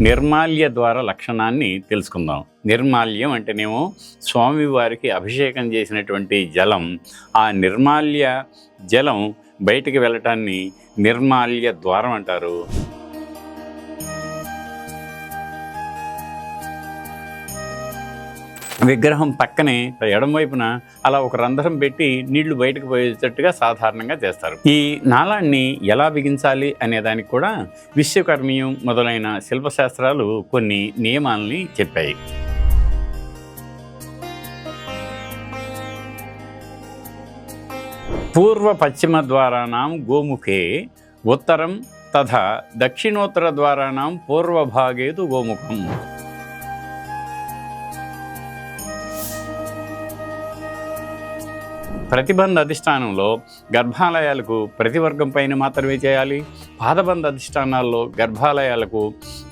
నిర్మాల్య ద్వార లక్షణాన్ని తెలుసుకుందాం. నిర్మాల్యం అంటేనేమో స్వామివారికి అభిషేకం చేసినటువంటి జలం, ఆ నిర్మాల్య జలం బయటికి వెళ్ళటాన్ని నిర్మాల్య ద్వారం అంటారు. విగ్రహం పక్కనే ఎడమవైపున అలా ఒక రంధ్రం పెట్టి నీళ్లు బయటకు పోయేటట్టుగా సాధారణంగా చేస్తారు. ఈ నాళాన్ని ఎలా బిగించాలి అనే దానికి కూడా విశ్వకర్మీయం మొదలైన శిల్పశాస్త్రాలు కొన్ని నియమాలని చెప్పాయి. పూర్వ పశ్చిమ ద్వారాణం గోముఖే ఉత్తరం తథా దక్షిణోత్తర ద్వారాణం పూర్వభాగేతు గోముఖం. ప్రతిబంధ అధిష్టానంలో గర్భాలయాలకు ప్రతివర్గం పైన మాత్రమే చేయాలి. పాదబంధ అధిష్టానాల్లో గర్భాలయాలకు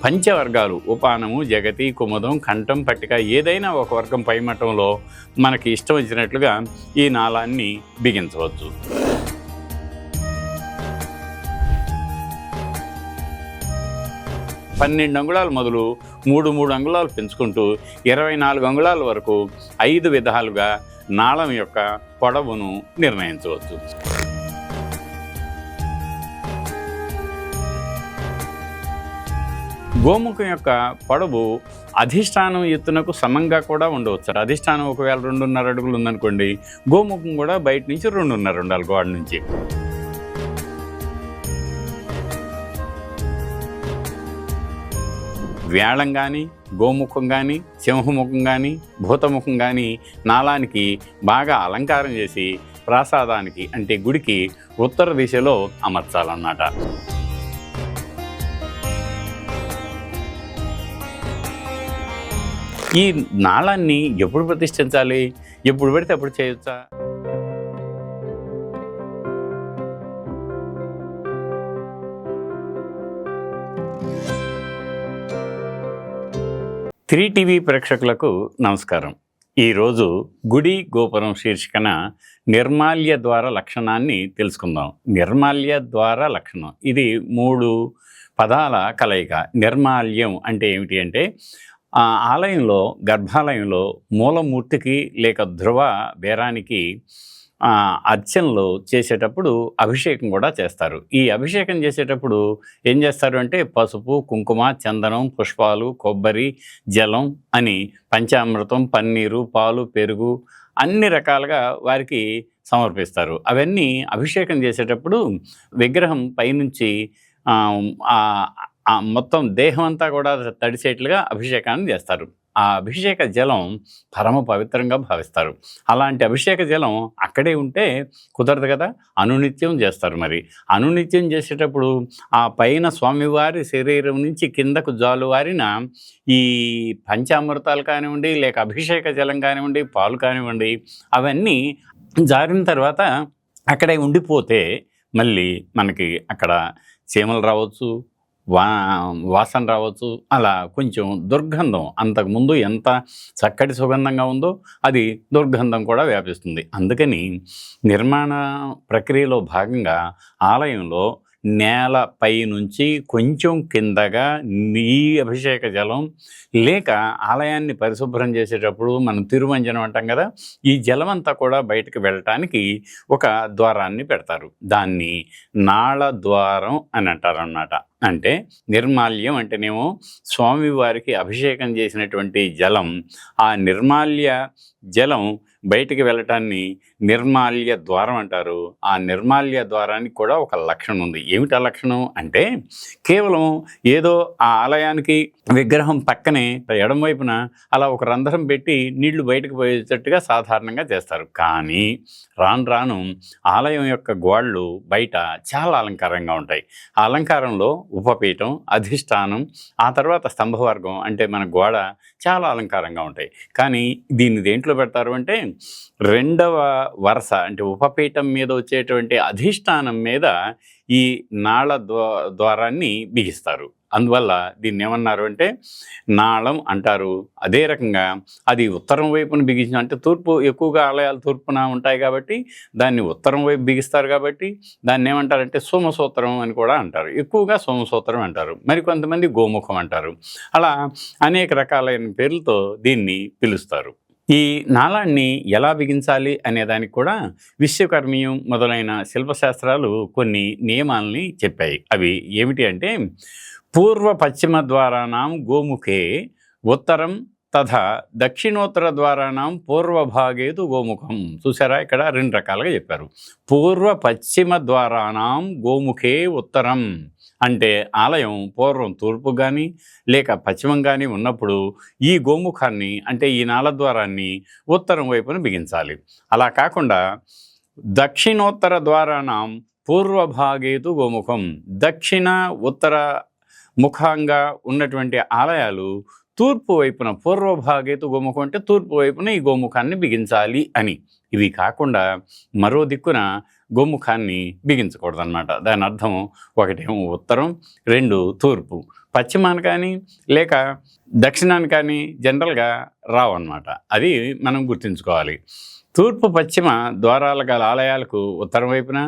పంచవర్గాలు ఉపానము, జగతి, కుముదం, కంఠం, పట్టిక ఏదైనా ఒక వర్గం పైమట్టంలో మనకి ఇష్టం వచ్చినట్లుగా ఈ నాళాన్ని బిగించవచ్చు. పన్నెండు అంగుళాలు మొదలు 3 అంగుళాలు పెంచుకుంటూ 24 అంగుళాల వరకు 5 విధాలుగా నాళం యొక్క పొడవును నిర్ణయించవచ్చు. గోముఖం యొక్క పొడవు అధిష్టానం ఎత్తునకు సమంగా కూడా ఉండవచ్చు. అధిష్టానం ఒకవేళ 2.5 అడుగులు ఉందనుకోండి, గోముఖం కూడా బయట నుంచి 2.5 ఉండాలి గోడ నుంచి. వేళం కానీ, గోముఖం కానీ, సింహముఖం కానీ, భూతముఖం కానీ నాళానికి బాగా అలంకారం చేసి ప్రాసాదానికి అంటే గుడికి ఉత్తర దిశలో అమర్చాలన్నమాట. ఈ నాళాన్ని ఎప్పుడు ప్రతిష్ఠించాలి? ఎప్పుడు పెడితే అప్పుడు చేయొచ్చా? టీవీ ప్రేక్షకులకు నమస్కారం. ఈరోజు గుడి గోపురం శీర్షికన నిర్మాల్య ద్వార లక్షణాన్ని తెలుసుకుందాం. నిర్మాల్య ద్వార లక్షణం ఇది 3 పదాల కలయిక. నిర్మాల్యం అంటే ఏమిటి అంటే ఆలయంలో, గర్భాలయంలో మూలమూర్తికి లేక ధ్రువ బేరానికి అర్చనలు చేసేటప్పుడు అభిషేకం కూడా చేస్తారు. ఈ అభిషేకం చేసేటప్పుడు ఏం చేస్తారు అంటే పసుపు, కుంకుమ, చందనం, పుష్పాలు, కొబ్బరి, జలం అని పంచామృతం, పన్నీరు, పాలు, పెరుగు అన్ని రకాలుగా వారికి సమర్పిస్తారు. అవన్నీ అభిషేకం చేసేటప్పుడు విగ్రహం పైనుంచి మొత్తం దేహం అంతా కూడా తడిసేట్లుగా అభిషేకాన్ని చేస్తారు. ఆ అభిషేక జలం పరమ పవిత్రంగా భావిస్తారు. అలాంటి అభిషేక జలం అక్కడే ఉంటే కుదరదు కదా, అనునిత్యం చేస్తారు. మరి అనునిత్యం చేసేటప్పుడు ఆ పైన స్వామివారి శరీరం నుంచి కిందకు జాలువారిన ఈ పంచామృతాలు కానివ్వండి, లేక అభిషేక జలం కానివ్వండి, పాలు కానివ్వండి, అవన్నీ జారిన తర్వాత అక్కడే ఉండిపోతే మళ్ళీ మనకి అక్కడ చీమలు రావచ్చు, వాసన రావచ్చు. అలా కొంచెం దుర్గంధం, అంతకుముందు ఎంత చక్కటి సుగంధంగా ఉందో అది దుర్గంధం కూడా వ్యాపిస్తుంది. అందుకని నిర్మాణ ప్రక్రియలో భాగంగా ఆలయంలో నేలపై నుంచి కొంచెం కిందగా ఈ అభిషేక జలం లేక ఆలయాన్ని పరిశుభ్రం చేసేటప్పుడు మనం తిరుమంజనం అంటాం కదా, ఈ జలం అంతా కూడా బయటకు వెళ్ళటానికి ఒక ద్వారాన్ని పెడతారు. దాన్ని నాళ ద్వారం అని అంటారన్నమాట. అంటే నిర్మాల్యం అంటేనేమో స్వామివారికి అభిషేకం చేసినటువంటి జలం, ఆ నిర్మాల్య జలం బయటికి వెళ్ళటాన్ని నిర్మాల్య ద్వారం అంటారు. ఆ నిర్మాల్య ద్వారానికి కూడా ఒక లక్షణం ఉంది. ఏమిటి ఆ లక్షణం అంటే కేవలం ఏదో ఆ ఆలయానికి విగ్రహం పక్కనే ఎడమవైపున అలా ఒక రంధ్రం పెట్టి నీళ్లు బయటకు పోయేటట్టుగా సాధారణంగా చేస్తారు. కానీ రాను రాను ఆలయం యొక్క గోడలు బయట చాలా అలంకారంగా ఉంటాయి. ఆ అలంకారంలో ఉపపీఠం, అధిష్టానం, ఆ తర్వాత స్తంభవర్గం అంటే మన గోడ చాలా అలంకారంగా ఉంటాయి. కానీ దీన్ని దేంట్లో పెడతారు అంటే రెండవ వరుస అంటే ఉపపీఠం మీద వచ్చేటువంటి అధిష్టానం మీద ఈ నాళ ద్వారాన్ని బిగిస్తారు. అందువల్ల దీన్ని ఏమన్నారు అంటే నాళం అంటారు. అదే రకంగా అది ఉత్తరం వైపున బిగించిన, అంటే తూర్పు ఎక్కువగా ఆలయాలు తూర్పున ఉంటాయి కాబట్టి దాన్ని ఉత్తరం వైపు బిగిస్తారు కాబట్టి దాన్ని ఏమంటారంటే సోమసూత్రం అని కూడా అంటారు. ఎక్కువగా సోమసూత్రం అంటారు, మరి కొంతమంది గోముఖం అంటారు. అలా అనేక రకాలైన పేర్లతో దీన్ని పిలుస్తారు. ఈ నాళాన్ని ఎలా బిగించాలి అనే దానికి కూడా విశ్వకర్మీయం మొదలైన శిల్పశాస్త్రాలు కొన్ని నియమాల్ని చెప్పాయి. అవి ఏమిటి అంటే పూర్వ పశ్చిమ ద్వారానాం గోముఖే ఉత్తరం తథా దక్షిణోత్తర ద్వారానాం పూర్వభాగేతు గోముఖం. చూసారా, ఇక్కడ రెండు రకాలుగా చెప్పారు. పూర్వ పశ్చిమ ద్వారానాం గోముఖే ఉత్తరం అంటే ఆలయం పూర్వం తూర్పు కానీ లేక పశ్చిమం కానీ ఉన్నప్పుడు ఈ గోముఖాన్ని అంటే ఈ నాళద్వారాన్ని ఉత్తరం వైపున బిగించాలి. అలా కాకుండా దక్షిణోత్తర ద్వారానాం పూర్వభాగేతు గోముఖం, దక్షిణ ఉత్తర ముఖంగా ఉన్నటువంటి ఆలయాలు తూర్పు వైపున పూర్వభాగేతు గోముఖం అంటే తూర్పు వైపున ఈ గోముఖాన్ని బిగించాలి అని. ఇవి కాకుండా మరో దిక్కున గోముఖాన్ని బిగించకూడదన్నమాట. దాని అర్థం ఒకటేమో ఉత్తరం, రెండు తూర్పు. పశ్చిమాన్ని కానీ లేక దక్షిణాన్ని కానీ జనరల్గా రావన్నమాట. అది మనం గుర్తుంచుకోవాలి. తూర్పు పశ్చిమ ద్వారాల గల ఆలయాలకు ఉత్తరం వైపున,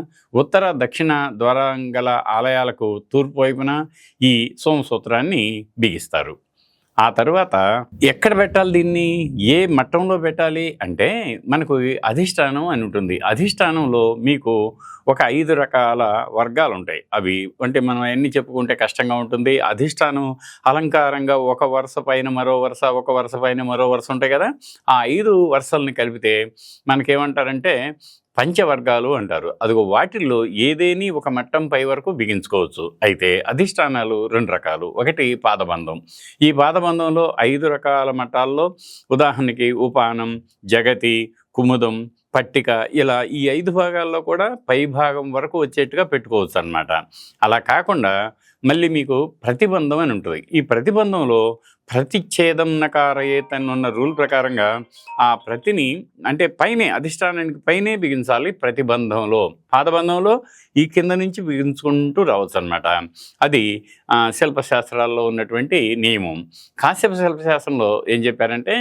ఉత్తర దక్షిణ ద్వారం గల ఆలయాలకు తూర్పు వైపున ఈ సోమసూత్రాన్ని బిగిస్తారు. ఆ తర్వాత ఎక్కడ పెట్టాలి దీన్ని, ఏ మట్టంలో పెట్టాలి అంటే మనకు అధిష్టానం అని ఉంటుంది. అధిష్టానంలో మీకు ఒక 5 రకాల వర్గాలు ఉంటాయి. అవి అంటే మనం అన్నీ చెప్పుకుంటే కష్టంగా ఉంటుంది. అధిష్టానం అలంకారంగా ఒక వరుస పైన మరో వరుస, ఒక వరుస పైన మరో వరుస ఉంటాయి కదా. ఆ 5 వరుసల్ని కలిపితే మనకేమంటారంటే పంచవర్గాలు అంటారు. అదిగో వాటిల్లో ఏదేని ఒక మట్టం పై వరకు బిగించుకోవచ్చు. అయితే అధిష్టానాలు 2 రకాలు. ఒకటి పాదబంధం. ఈ పాదబంధంలో 5 రకాల మట్టాల్లో ఉదాహరణకి ఉపానం, జగతి, కుముదం, పట్టిక, ఇలా ఈ 5 భాగాల్లో కూడా పై భాగం వరకు వచ్చేట్టుగా పెట్టుకోవచ్చు అన్నమాట. అలా కాకుండా మళ్ళీ మీకు ప్రతిబంధం అని ఉంటుంది. ఈ ప్రతిబంధంలో ప్రతిచ్ఛేదం నకారయేత్ అని ఉన్న రూల్ ప్రకారంగా ఆ ప్రతిని అంటే పైనే అధిష్టానానికి పైనే బిగించాలి. ప్రతిబంధంలో, పాదబంధంలో ఈ కింద నుంచి బిగించుకుంటూ రావచ్చు అనమాట. అది శిల్పశాస్త్రాల్లో ఉన్నటువంటి నియమం. కాశ్యప శిల్పశాస్త్రంలో ఏం చెప్పారంటే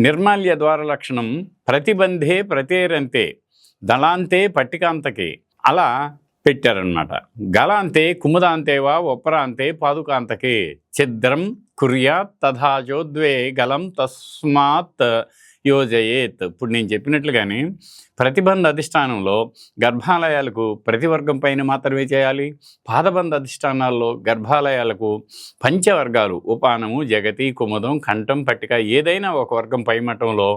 నిర్మాల్య ద్వార లక్షణం ప్రతిబంధే ప్రతేరంతే దళాంతే పట్టికాంతకే అలా పెట్టారనమాట. గలాంతే కుముదాంతే వా ఒప్పరాంతే పాదుకాంతకే ఛిద్రం కుర్యాత్ తథాచోద్వే గలం తస్మాత్ యోజయేత్. ఇప్పుడు నేను చెప్పినట్లుగానే ప్రతిబంధ అధిష్టానంలో గర్భాలయాలకు ప్రతివర్గం పైన మాత్రమే చేయాలి. పాదబంధ అధిష్టానాల్లో గర్భాలయాలకు పంచవర్గాలు ఉపానము, జగతి, కుముదం, కంఠం, పట్టిక ఏదైనా ఒక వర్గం పై మట్టంలో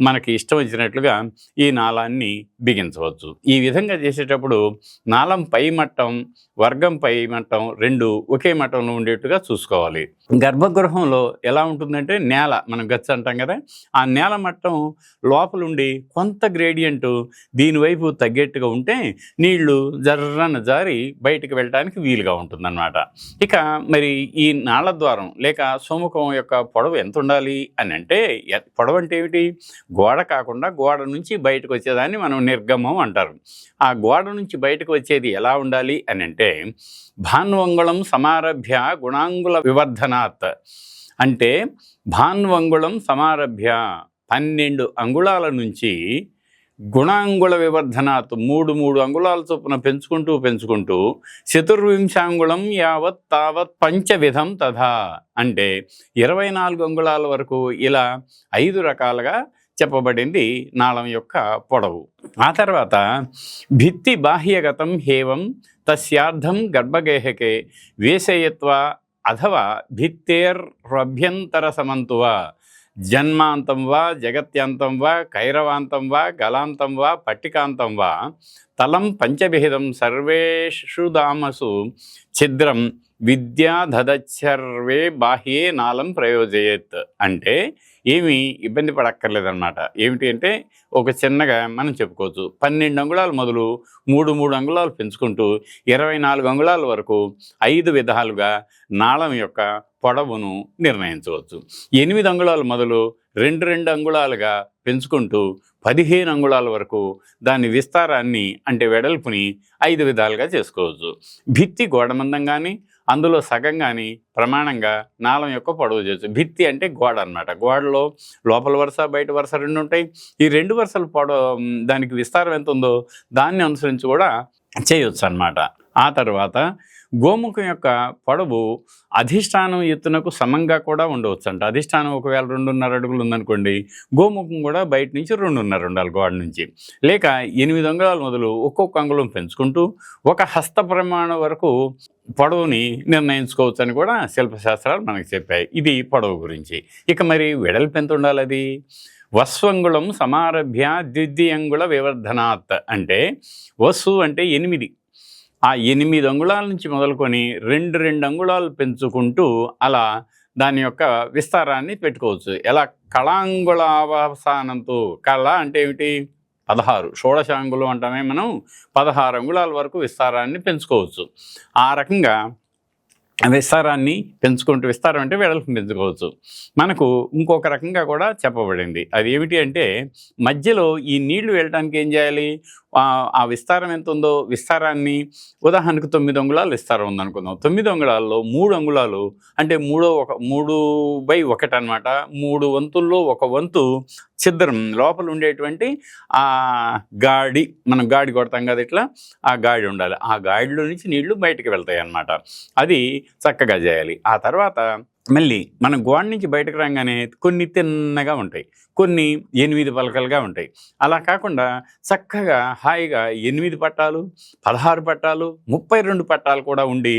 మనకి ఇష్టం వచ్చినట్లుగా ఈ నాళాన్ని బిగించవచ్చు. ఈ విధంగా చేసేటప్పుడు నాళం పై మట్టం, వర్గం పై మట్టం 2 ఒకే మట్టంలో ఉండేట్టుగా చూసుకోవాలి. గర్భగృహంలో ఎలా ఉంటుందంటే నేల, మనం గచ్చ అంటాం కదా, ఆ నేల మట్టం లోపలుండి కొంత గ్రేడియంట్ దీనివైపు తగ్గేట్టుగా ఉంటే నీళ్లు జర్రన జారి బయటికి వెళ్ళడానికి వీలుగా ఉంటుందన్నమాట. ఇక మరి ఈ నాళద్వారం లేక సోముఖం యొక్క పొడవు ఎంత ఉండాలి అని అంటే, పొడవు అంటే ఏమిటి, గోడ కాకుండా గోడ నుంచి బయటకు వచ్చేదాన్ని మనం నిర్గమం అంటారు. ఆ గోడ నుంచి బయటకు వచ్చేది ఎలా ఉండాలి అని అంటే భాన్వంగుళం సమారభ్య గుణాంగుల వివర్ధనాత్ అంటే భాన్వంగుళం సమారభ్య 12 అంగుళాల నుంచి గుణాంగుళ వివర్ధనాత్ 3 అంగుళాల చొప్పున పెంచుకుంటూ చతుర్వింశాంగుళం యావత్ తావత్ పంచవిధం తథా అంటే 24 అంగుళాల వరకు ఇలా 5 రకాలుగా చెప్పబడింది నాళం యొక్క పొడవు. ఆ తర్వాత భిత్తి బాహ్యగతం హేవం తస్యార్థం గర్భగేహకే వేసయత్వా అథవా భిత్తేర్భ్యంతర సమంతువా జన్మాంతం వా జగత్యాంతం వా కైరవాంతం వా గలాంతం వా పట్టికాంతం వా తలం పంచభేదం సర్వేషు దామసు ఛిద్రం విద్యాధదచ్చర్వే బాహ్యే నాళం ప్రయోజయేత్ అంటే ఏమీ ఇబ్బంది పడక్కర్లేదన్నమాట. ఏమిటి అంటే ఒక చిన్నగా మనం చెప్పుకోవచ్చు, 12 అంగుళాలు మొదలు 3 అంగుళాలు పెంచుకుంటూ 24 అంగుళాల వరకు 5 విధాలుగా నాళం యొక్క పొడవును నిర్ణయించవచ్చు. 8 అంగుళాలు మొదలు 2 అంగుళాలుగా పెంచుకుంటూ 15 అంగుళాల వరకు దాని విస్తారాన్ని అంటే వెడల్పుని 5 విధాలుగా చేసుకోవచ్చు. భిత్తి గోడమందం కానీ అందులో సగం కానీ ప్రమాణంగా నాళం యొక్క పొడవు చేయొచ్చు. భిత్తి అంటే గోడ అనమాట. గోడలో లోపల వరుస బయట వరుస 2 ఉంటాయి. ఈ 2 వరుసల దానికి విస్తారం ఎంత ఉందో దాన్ని అనుసరించి కూడా చేయొచ్చు అన్నమాట. ఆ తర్వాత గోముఖం యొక్క పొడవు అధిష్టానం ఎత్తునకు సమంగా కూడా ఉండవచ్చు అంట. అధిష్టానం ఒకవేళ 2.5 అడుగులు ఉందనుకోండి, గోముఖం కూడా బయట నుంచి 2.5 ఉండాలి గోడ నుంచి. లేక 8 అంగుళాలు మొదలు ఒక్కొక్క అంగుళం పెంచుకుంటూ ఒక హస్త ప్రమాణం వరకు పొడవుని నిర్ణయించుకోవచ్చు అని కూడా శిల్పశాస్త్రాలు మనకు చెప్పాయి. ఇది పొడవు గురించి. ఇక మరి వెడల్పు ఎంత ఉండాలి? అది వస్వంగుళం సమారభ్య ద్వితీయంగుళ వివర్ధనాత్ అంటే వస్సు అంటే 8. ఆ 8 అంగుళాల నుంచి మొదలుకొని 2 అంగుళాలు పెంచుకుంటూ అలా దాని యొక్క విస్తారాన్ని పెట్టుకోవచ్చు. ఎలా? కళాంగుళావసానంతో. కళ అంటే ఏమిటి? 16 షోడశాంగుళం అంటామే మనం. 16 అంగుళాల వరకు విస్తారాన్ని పెంచుకోవచ్చు. ఆ రకంగా విస్తారాన్ని పెంచుకుంటూ, విస్తారం అంటే వెడల్పు పెంచుకోవచ్చు. మనకు ఇంకొక రకంగా కూడా చెప్పబడింది. అది ఏమిటి అంటే మధ్యలో ఈ నీళ్లు వెళ్ళడానికి ఏం చేయాలి? ఆ విస్తారం ఎంత ఉందో విస్తారాన్ని, ఉదాహరణకు 9 అంగుళాలు విస్తారం ఉందనుకుందాం. 9 అంగుళాల్లో 3 అంగుళాలు అంటే 3/1 అనమాట. 3 వంతుల్లో 1 వంతు ఛిద్రం లోపల ఉండేటువంటి ఆ గాడి, మనం గాడి కొడతాం కదా ఇట్లా, ఆ గాడి ఉండాలి. ఆ గాడిలో నుంచి నీళ్లు బయటకు వెళ్తాయి అన్నమాట. అది చక్కగా చేయాలి. ఆ తర్వాత మళ్ళీ మనం గోడ నుంచి బయటకు రాగానే కొన్ని తిన్నగా ఉంటాయి, కొన్ని 8 పలకలుగా ఉంటాయి. అలా కాకుండా చక్కగా హాయిగా 8 పట్టాలు, 16 పట్టాలు, 32 పట్టాలు కూడా ఉండి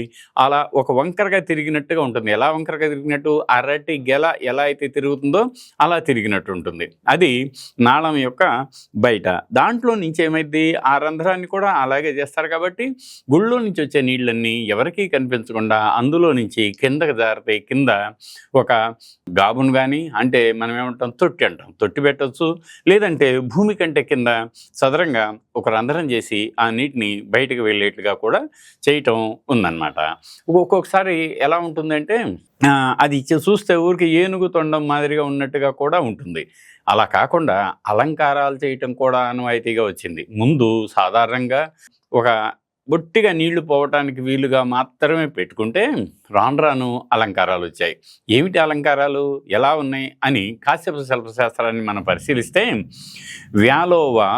అలా ఒక వంకరగా తిరిగినట్టుగా ఉంటుంది. ఎలా వంకరగా తిరిగినట్టు? అరటి గెల ఎలా అయితే తిరుగుతుందో అలా తిరిగినట్టు ఉంటుంది. అది నాళం యొక్క బయట. దాంట్లో నుంచి ఏమైంది? ఆ రంధ్రాన్ని కూడా అలాగే చేస్తారు కాబట్టి గుళ్ళో నుంచి వచ్చే నీళ్ళన్నీ ఎవరికీ కనిపించకుండా అందులో నుంచి కిందకు జారుతాయి. కింద ఒక గాబును కానీ, అంటే మనం ఏమంటాం, తొట్టి అంటాం, తొట్టి పెట్టవచ్చు. లేదంటే భూమి కంటే కింద సదరంగా ఒక రంధ్రం చేసి ఆ నీటిని బయటకు వెళ్ళేట్టుగా కూడా చేయటం ఉందన్నమాట. ఒక్కొక్కసారి ఎలా ఉంటుందంటే అది చూస్తే ఊరికి ఏనుగు తొండం మాదిరిగా ఉన్నట్టుగా కూడా ఉంటుంది. అలా కాకుండా అలంకారాలు చేయటం కూడా ఆనవాయితీగా వచ్చింది. ముందు సాధారణంగా ఒక బొట్టిగా నీళ్లు పోవటానికి వీలుగా మాత్రమే పెట్టుకుంటే రాను రాను అలంకారాలు వచ్చాయి. ఏమిటి అలంకారాలు, ఎలా ఉన్నాయి అని కాశ్యప శిల్పశాస్త్రాన్ని మనం పరిశీలిస్తే వ్యాలోవా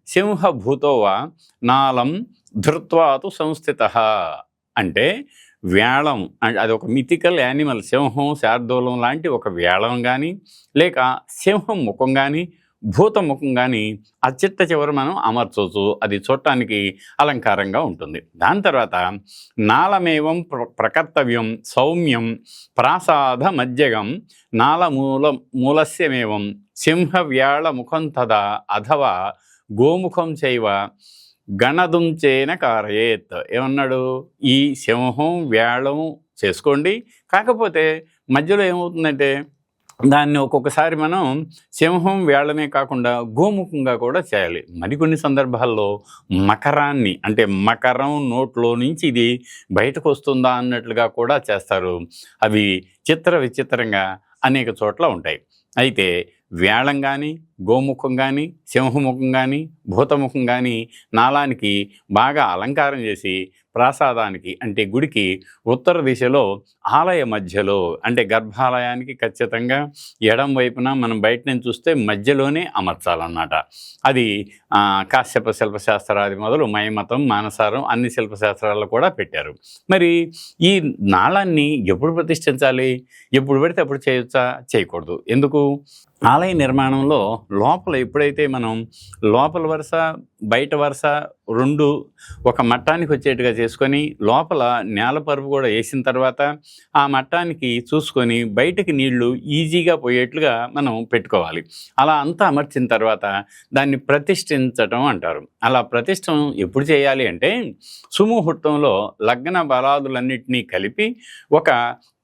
సింహభూతోవా నాళం ధృత్వాతు సంస్థితః అంటే వేళం అది ఒక మిథికల్ యానిమల్. సింహం, శార్దూలం లాంటి ఒక వేళం కానీ, లేక సింహం ముఖం కానీ, భూత ముఖం కానీ ఆ చిట్ట చివరి మనం అమర్చవచ్చు. అది చూడటానికి అలంకారంగా ఉంటుంది. దాని తర్వాత నాళమేవం ప్రకర్తవ్యం సౌమ్యం ప్రాసాద మధ్యగం మూలస్యమేవం సింహవ్యాళ ముఖం తదా అథవా గోముఖం చైవ గణదుంచేన కారయేత్. ఏమన్నాడు? ఈ సింహం వేళం చేసుకోండి, కాకపోతే మధ్యలో ఏమవుతుందంటే దాన్ని ఒక్కొక్కసారి మనం సింహం వేళనే కాకుండా గోముఖంగా కూడా చేయాలి. మరికొన్ని సందర్భాల్లో మకరాన్ని, అంటే మకరం నోట్లో నుంచి ఇది బయటకు వస్తుందా అన్నట్లుగా కూడా చేస్తారు. అవి చిత్ర విచిత్రంగా అనేక చోట్ల ఉంటాయి. అయితే వేళం కానీ, గోముఖం కానీ, సింహముఖం కానీ, భూతముఖం కానీ నాళానికి బాగా అలంకారం చేసి ప్రాసాదానికి అంటే గుడికి ఉత్తర దిశలో ఆలయ మధ్యలో, అంటే గర్భాలయానికి ఖచ్చితంగా ఎడం వైపున మనం బయట నుంచి చూస్తే మధ్యలోనే అమర్చాలన్నమాట. అది కాశ్యప శిల్పశాస్త్రాది మొదలు మైమతం, మానసారం అన్ని శిల్పశాస్త్రాల్లో కూడా పెట్టారు. మరి ఈ నాళాన్ని ఎప్పుడు ప్రతిష్ఠించాలి? ఎప్పుడు పడితే అప్పుడు చేయొచ్చా? చేయకూడదు. ఎందుకు? ఆలయ నిర్మాణంలో లోపల ఎప్పుడైతే మనం లోపల వరుస బయట వరుస 2 ఒక మట్టానికి వచ్చేట్టుగా చేసుకొని లోపల నేల పరుపు కూడా వేసిన తర్వాత ఆ మట్టానికి చూసుకొని బయటకి నీళ్లు ఈజీగా పోయేట్లుగా మనం పెట్టుకోవాలి. అలా అంతా అమర్చిన తర్వాత దాన్ని ప్రతిష్ఠించటం అంటారు. అలా ప్రతిష్ఠం ఎప్పుడు చేయాలి అంటే సుముహూర్తంలో లగ్న బలాదులన్నింటినీ కలిపి ఒక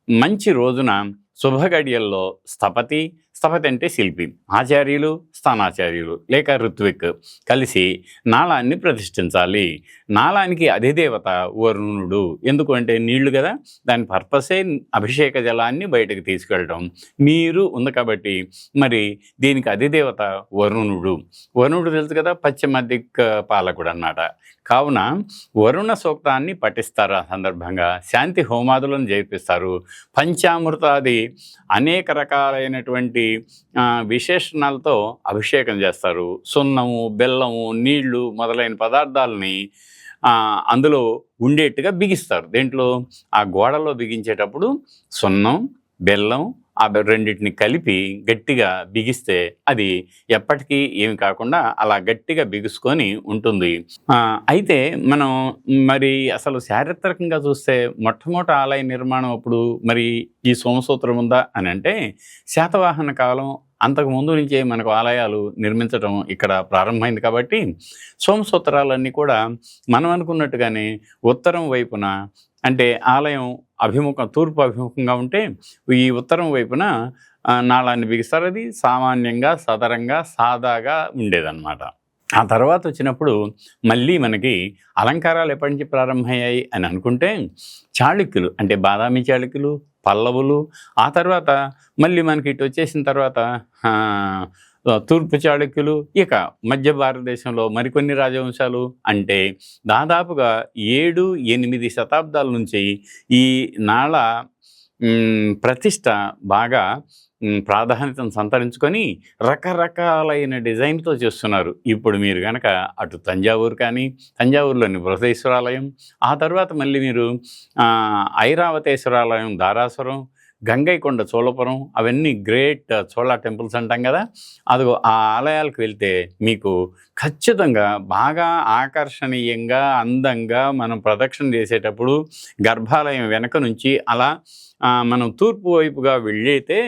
మంచి రోజున శుభగడియల్లో స్థపతి, స్థపతి అంటే శిల్పి, ఆచార్యులు స్థానాచార్యులు లేక ఋత్విక్ కలిసి నాళాన్ని ప్రతిష్ఠించాలి. నాళానికి అధిదేవత వరుణుడు. ఎందుకు అంటే నీళ్లు కదా, దాని పర్పసే అభిషేక జలాన్ని బయటకు తీసుకెళ్ళటం. నీరు ఉంది కాబట్టి మరి దీనికి అధిదేవత వరుణుడు. వరుణుడు తెలుసు కదా, పశ్చిమ దిక్ పాలకుడు అన్నమాట. కావున వరుణ సూక్తాన్ని పఠిస్తారు. ఆ సందర్భంగా శాంతి హోమాదులను జరిపిస్తారు. పంచామృతాది అనేక రకాలైనటువంటి విశేషణాలతో అభిషేకం చేస్తారు. సున్నము, బెల్లము, నీళ్లు మొదలైన పదార్థాలని అందులో ఉండేట్టుగా బిగిస్తారు. దేంట్లో ఆ గోడలో బిగించేటప్పుడు సున్నం, బెల్లం ఆ రెండింటిని కలిపి గట్టిగా బిగిస్తే అది ఎప్పటికీ ఏమి కాకుండా అలా గట్టిగా బిగుసుకొని ఉంటుంది. అయితే మనం మరి అసలు చారిత్రకంగా చూస్తే మొట్టమొదటి ఆలయ నిర్మాణం అప్పుడు మరి ఈ సోమసూత్రం ఉందా అని అంటే శాతవాహన కాలం అంతకు ముందు నుంచే మనకు ఆలయాలు నిర్మించడం ఇక్కడ ప్రారంభమైంది. కాబట్టి సోమసూత్రాలన్నీ కూడా మనం అనుకున్నట్టుగానే ఉత్తరం వైపున, అంటే ఆలయం తూర్పు అభిముఖంగా ఉంటే ఈ ఉత్తరం వైపున నాళాన్ని బిగిస్తారు. అది సామాన్యంగా సదరంగా సాదాగా ఉండేదన్నమాట. ఆ తర్వాత వచ్చినప్పుడు మళ్ళీ మనకి అలంకారాలు ఎప్పటి నుంచి ప్రారంభమయ్యాయి అని అనుకుంటే చాళుక్యులు, అంటే బాదామి చాళుక్యులు, పల్లవులు, ఆ తర్వాత మళ్ళీ మనకి ఇటు వచ్చేసిన తర్వాత తూర్పు చాళుక్యులు, ఇక మధ్య భారతదేశంలో మరికొన్ని రాజవంశాలు, అంటే దాదాపుగా 7-8 శతాబ్దాల నుంచి ఈ నాళ ప్రతిష్ట బాగా ప్రాధాన్యతను సంతరించుకొని రకరకాలైన డిజైన్తో చేస్తున్నారు. ఇప్పుడు మీరు కనుక అటు తంజావూరు కానీ, తంజావూరులోని బృహదేశ్వరాలయం, ఆ తర్వాత మళ్ళీ మీరు ఐరావతేశ్వరాలయం దారాసురం, గంగైకొండ చోళపురం, అవన్నీ గ్రేట్ చోళ టెంపుల్స్ అంటాం కదా, అదిగో ఆ ఆలయాలకు వెళ్తే మీకు ఖచ్చితంగా బాగా ఆకర్షణీయంగా అందంగా మనం ప్రదక్షిణ చేసేటప్పుడు గర్భాలయం వెనక నుంచి అలా మనం తూర్పు వైపుగా వెళ్ళైతే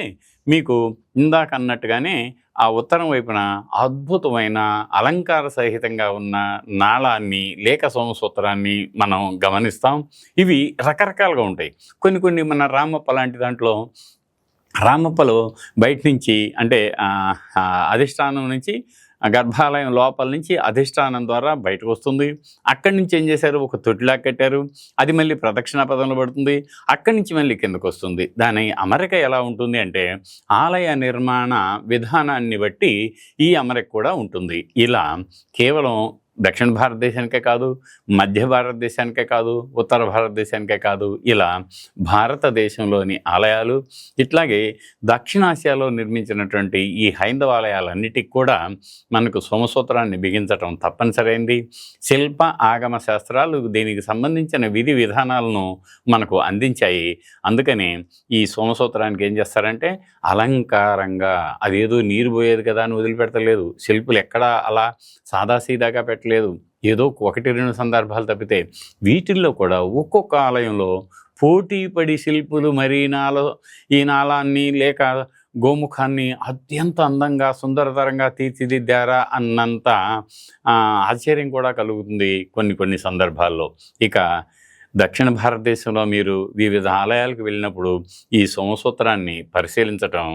మీకు ఇందాక అన్నట్టుగానే ఆ ఉత్తరం వైపున అద్భుతమైన అలంకార సహితంగా ఉన్న నాళాన్ని లేక సోమసూత్రాన్ని మనం గమనిస్తాం. ఇవి రకరకాలుగా ఉంటాయి. కొన్ని మన రామప్ప లాంటి దాంట్లో, రామప్పలో బయట నుంచి అంటే అధిష్టానం నుంచి గర్భాలయం లోపల నుంచి అధిష్టానం ద్వారా బయటకు వస్తుంది. అక్కడి నుంచి ఏం చేశారు, ఒక తొట్టిలా కట్టారు. అది మళ్ళీ ప్రదక్షిణా పదంలో పడుతుంది. అక్కడి నుంచి మళ్ళీ కిందకు వస్తుంది. దాని అమరిక ఎలా ఉంటుంది అంటే ఆలయ నిర్మాణ విధానాన్ని బట్టి ఈ అమరిక కూడా ఉంటుంది. ఇలా కేవలం దక్షిణ భారతదేశానికే కాదు, మధ్య భారతదేశానికే కాదు, ఉత్తర భారతదేశానికే కాదు, ఇలా భారతదేశంలోని ఆలయాలు, ఇట్లాగే దక్షిణాసియాలో నిర్మించినటువంటి ఈ హైందవ ఆలయాలన్నిటికీ కూడా మనకు సోమసూత్రాన్ని బిగించటం తప్పనిసరైంది. శిల్ప ఆగమ శాస్త్రాలు దీనికి సంబంధించిన విధి విధానాలను మనకు అందించాయి. అందుకని ఈ సోమసూత్రానికి ఏం చేస్తారంటే అలంకారంగా, అదేదో నీరు పోయేది కదా అని వదిలిపెడతలేదు. శిల్పులు ఎక్కడా అలా సాదాసీదాగా పెట్టలేదు. ఏదో 1-2 సందర్భాలు తప్పితే వీటిల్లో కూడా ఒక్కొక్క ఆలయంలో పోటీపడి శిల్పులు మరీ ఈ నాళాన్ని లేక గోముఖాన్ని అత్యంత అందంగా సుందరతరంగా తీర్చిదిద్దారా అన్నంత ఆశ్చర్యం కూడా కలుగుతుంది కొన్ని సందర్భాల్లో. ఇక దక్షిణ భారతదేశంలో మీరు వివిధ ఆలయాలకు వెళ్ళినప్పుడు ఈ సోమసూత్రాన్ని పరిశీలించటం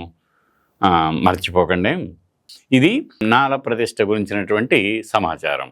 మర్చిపోకండి. ఇది నాళ ప్రతిష్ఠ గురించినటువంటి సమాచారం.